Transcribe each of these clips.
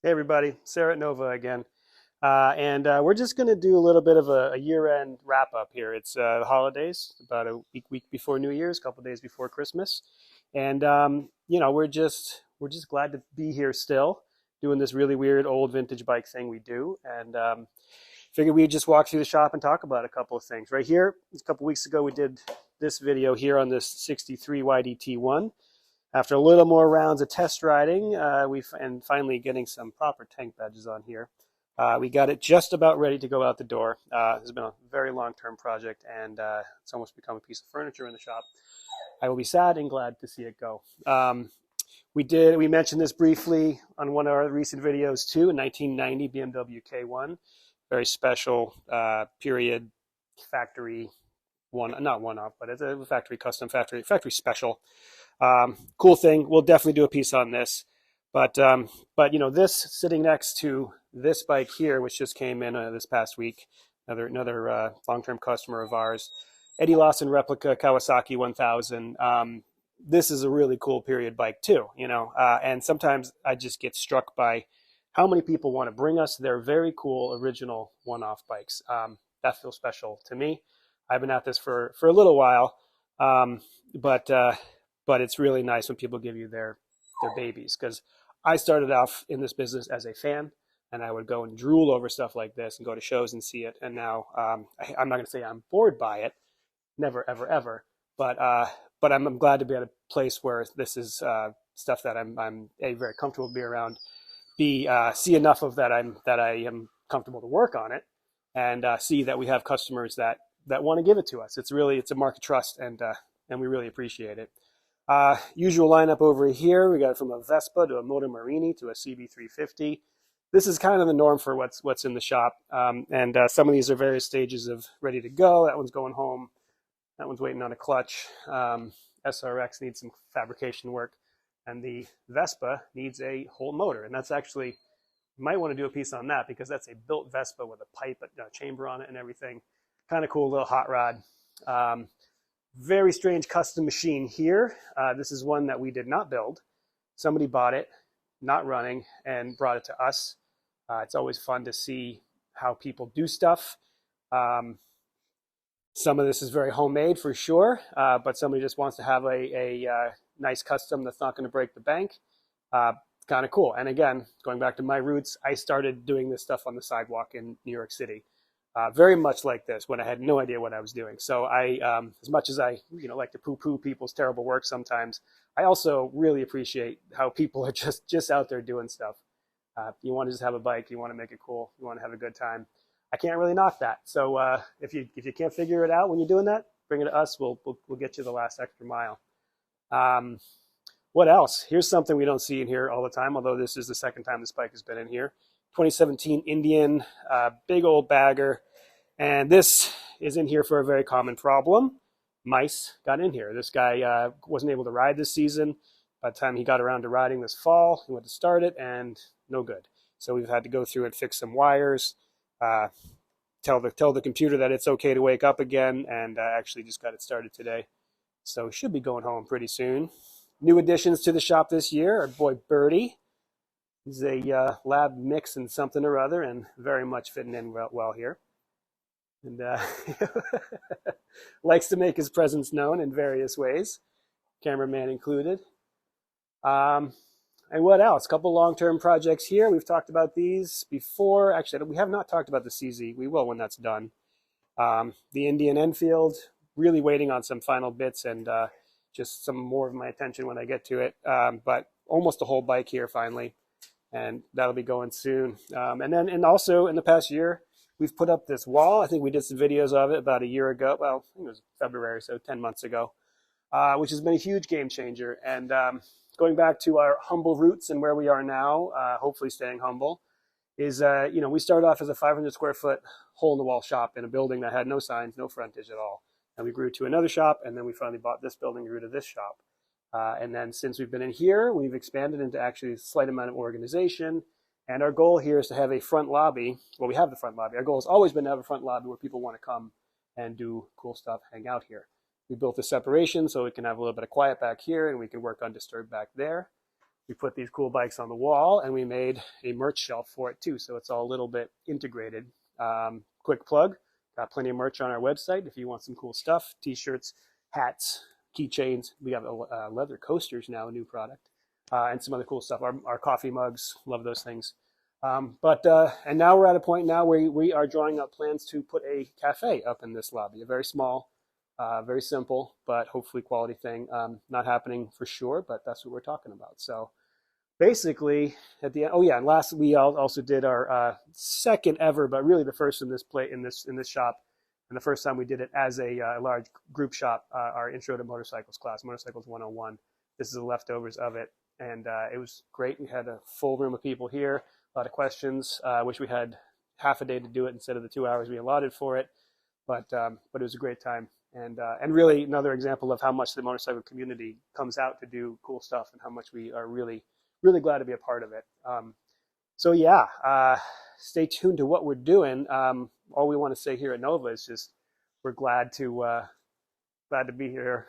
Hey everybody, Sarah at Nova again. And we're just going to do a little bit of a year-end wrap-up here. It's the holidays, about a week before New Year's, a couple days before Christmas, and we're just glad to be here still, doing this really weird old vintage bike thing we do, and figured we'd just walk through the shop and talk about a couple of things. Right here, a couple weeks ago, we did this video here on this '63 YDT1. After a little more rounds of test riding, and finally getting some proper tank badges on here, we got it just about ready to go out the door. It's been a very long-term project, and it's almost become a piece of furniture in the shop. I will be sad and glad to see it go. We mentioned this briefly on one of our recent videos too. In 1990, BMW K1, very special period factory not one off, but it's a factory custom factory special. Cool thing. We'll definitely do a piece on this. But this sitting next to this bike here, which just came in this past week, another long-term customer of ours, Eddie Lawson replica Kawasaki 1000. This is a really cool period bike too, and sometimes I just get struck by how many people want to bring us their very cool original one-off bikes. That feels special to me. I've been at this for a little while, um, but uh, but it's really nice when people give you their babies, because I started off in this business as a fan, and I would go and drool over stuff like this and go to shows and see it. And now I'm not going to say I'm bored by it, never ever ever, but I'm glad to be at a place where this is stuff that I'm a very comfortable to be around, b see enough of that I am comfortable to work on it, and see that we have customers that want to give it to us. It's a mark of trust, and we really appreciate it. Usual lineup over here. We got it from a Vespa to a Moto Morini to a CB350. This is kind of the norm for what's in the shop, and some of these are various stages of ready to go. That one's going home. That one's waiting on a clutch. SRX needs some fabrication work, and the Vespa needs a whole motor. And that's actually, you might want to do a piece on that, because that's a built Vespa with a pipe, chamber on it, and everything. Kind of cool little hot rod. Um, Very strange custom machine here. This is one that we did not build. Somebody bought it, not running, and brought it to us. It's always fun to see how people do stuff. Um, some of this is very homemade for sure, but somebody just wants to have a nice custom that's not going to break the bank. Kind of cool. And again, going back to my roots, I started doing this stuff on the sidewalk in New York City. Very much like this, when I had no idea what I was doing. So as much as I, like to poo-poo people's terrible work sometimes, I also really appreciate how people are just out there doing stuff. You want to just have a bike, you want to make it cool, you want to have a good time. I can't really knock that. So if you can't figure it out when you're doing that, bring it to us. We'll get you the last extra mile. Um, what else? Here's something we don't see in here all the time, although this is the second time this bike has been in here. 2017 Indian, big old bagger. And this is in here for a very common problem. Mice got in here. This guy wasn't able to ride this season. By the time he got around to riding this fall, he went to start it, and no good. So we've had to go through and fix some wires, uh, tell the computer that it's okay to wake up again, and actually just got it started today. So should be going home pretty soon. New additions to the shop this year, our boy Birdie. He's a lab mix and something or other, and very much fitting in well here. And likes to make his presence known in various ways, cameraman included. Um, and what else? A couple long-term projects here. We've talked about these before. Actually, we have not talked about the CZ. We will when that's done. The Indian Enfield, really waiting on some final bits and just some more of my attention when I get to it. But almost a whole bike here finally, and that'll be going soon. And also in the past year, we've put up this wall. I think we did some videos of it about a year ago. Well, I think it was February, so 10 months ago, which has been a huge game changer. And going back to our humble roots and where we are now, hopefully staying humble, is, we started off as a 500 square foot hole in the wall shop in a building that had no signs, no frontage at all. And we grew to another shop, and then we finally bought this building and grew to this shop. And then since we've been in here, we've expanded into actually a slight amount of organization. And our goal here is to have a front lobby. Well, we have the front lobby. Our goal has always been to have a front lobby where people want to come and do cool stuff, hang out here. We built a separation so we can have a little bit of quiet back here, and we can work undisturbed back there. we put these cool bikes on the wall, and we made a merch shelf for it too. So it's all a little bit integrated. Quick plug, got plenty of merch on our website if you want some cool stuff, t-shirts, hats, keychains. We have leather coasters now, a new product, and some other cool stuff. Our coffee mugs, love those things. And now we're at a point now where we are drawing up plans to put a cafe up in this lobby, a very small, very simple, but hopefully quality thing. Not happening for sure, but that's what we're talking about. So basically at the end, oh yeah, and last we also did our second ever, but really the first in this shop, and the first time we did it as a large group shop, our Intro to Motorcycles class, Motorcycles 101. This is the leftovers of it, and it was great. We had a full room of people here, a lot of questions. Wish we had half a day to do it instead of the 2 hours we allotted for it, but it was a great time, and really another example of how much the motorcycle community comes out to do cool stuff, and how much we are really glad to be a part of it. So yeah, stay tuned to what we're doing. All we want to say here at Nova is just we're glad to be here.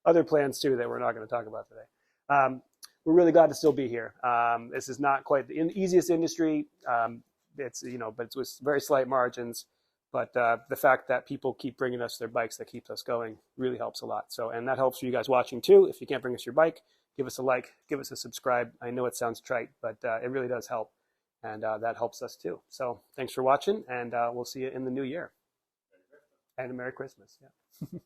Other plans too that we're not going to talk about today. We're really glad to still be here. This is not quite the easiest industry. It's but it's with very slight margins. But the fact that people keep bringing us their bikes that keeps us going really helps a lot. So, and that helps for you guys watching too. If you can't bring us your bike, give us a like, give us a subscribe. I know it sounds trite, but it really does help. And that helps us too. So thanks for watching, and we'll see you in the new year. And a Merry Christmas. Yeah.